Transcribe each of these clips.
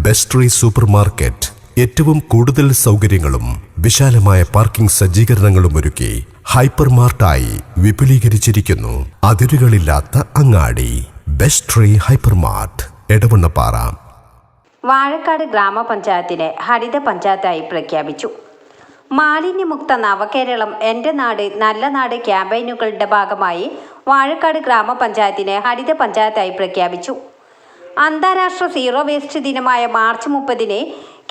Best super market ഏറ്റവും കൂടുതൽ സൗകര്യങ്ങളും വിശാലമായ പാർക്കിംഗ് സജ്ജീകരണങ്ങളും ഒരുക്കി ഹൈപ്പർ മാർട്ടായി വിപുലീകരിച്ചിരിക്കുന്നു. അതിരുകളില്ലാത്ത അങ്ങാടി. Best hyper mart, Edavannappara. Vazhakkad ഗ്രാമപഞ്ചായത്തിനെ ഹരിത പഞ്ചായത്തായി പ്രഖ്യാപിച്ചു. മാലിന്യമുക്ത നവകേരളം എൻ്റെ നാട് നല്ല നാട് ക്യാമ്പയിനുകളുടെ ഭാഗമായി വാഴക്കാട് ഗ്രാമപഞ്ചായത്തിനെ ഹരിത പഞ്ചായത്തായി പ്രഖ്യാപിച്ചു. അന്താരാഷ്ട്ര സീറോ വേസ്റ്റ് ദിനമായ മാർച്ച് 30-ന്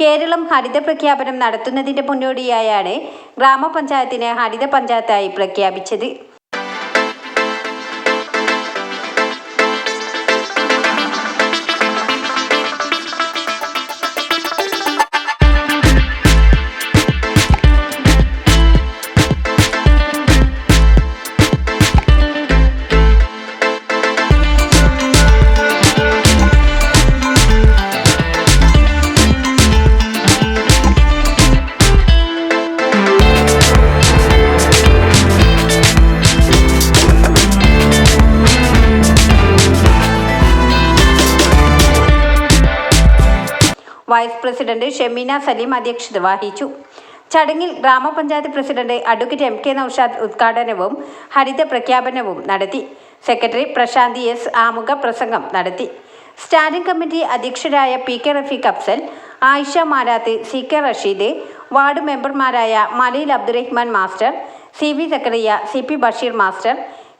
കേരളം ഹരിത പ്രഖ്യാപനം നടത്തുന്നതിൻ്റെ മുന്നോടിയായാണ് ഗ്രാമപഞ്ചായത്തിനെ ഹരിത പഞ്ചായത്തായി പ്രഖ്യാപിച്ചത്. വൈസ് പ്രസിഡന്റ് ഷെമീന സലീം അധ്യക്ഷത വഹിച്ചു. ചടങ്ങിൽ ഗ്രാമപഞ്ചായത്ത് പ്രസിഡന്റ് അഡ്വക്കേറ്റ് MK നൌഷാദ് ഉദ്ഘാടനവും ഹരിത പ്രഖ്യാപനവും നടത്തി. സെക്രട്ടറി പ്രശാന്തി S ആമുഖ പ്രസംഗം നടത്തി. സ്റ്റാൻഡിംഗ് കമ്മിറ്റി അധ്യക്ഷരായ PK Rafeeq Afsal, Ayisha Marath, CK Rasheed, ward മെമ്പർമാരായ Malayil Abdurahman master, CV Sakkariya, CP Basheer master,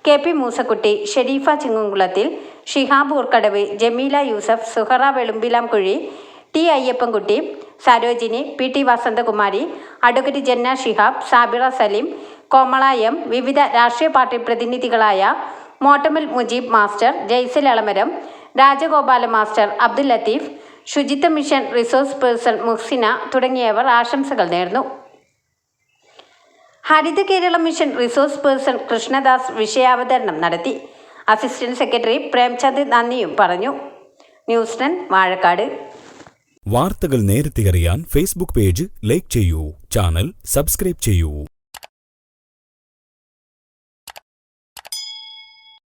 KP Moosakutty, Sherifa Chingumkulathil, Shihab Oorkadavu, Jameela Yusuf, Suhara Velumbilamkuzhi, T Ayyappankutty, Sarojini, PT Vasanthakumari, advocate Janna Shihab, Sabira Saleem, Komala M, വിവിധ രാഷ്ട്രീയ പാർട്ടി പ്രതിനിധികളായ മോട്ടമൽ മുജീബ് മാസ്റ്റർ, ജയ്സൽ എളമരം, രാജഗോപാല മാസ്റ്റർ, അബ്ദുൽ ലത്തീഫ്, ശുചിത്വ മിഷൻ റിസോഴ്സ് പേഴ്സൺ മുഹ്സിന തുടങ്ങിയവർ ആശംസകൾ നേർന്നു. Haritha Keralam mission resource person Krishnadas വിഷയാവതരണം നടത്തി. അസിസ്റ്റന്റ് സെക്രട്ടറി പ്രേംചന്ദ് നന്ദിയും പറഞ്ഞു. ന്യൂസ് 10 വാഴക്കാട്. വാർത്തകൾ നേരത്തെ അറിയാൻ ഫേസ്ബുക്ക് പേജ് ലൈക്ക് ചെയ്യൂ, ചാനൽ സബ്സ്ക്രൈബ് ചെയ്യൂ.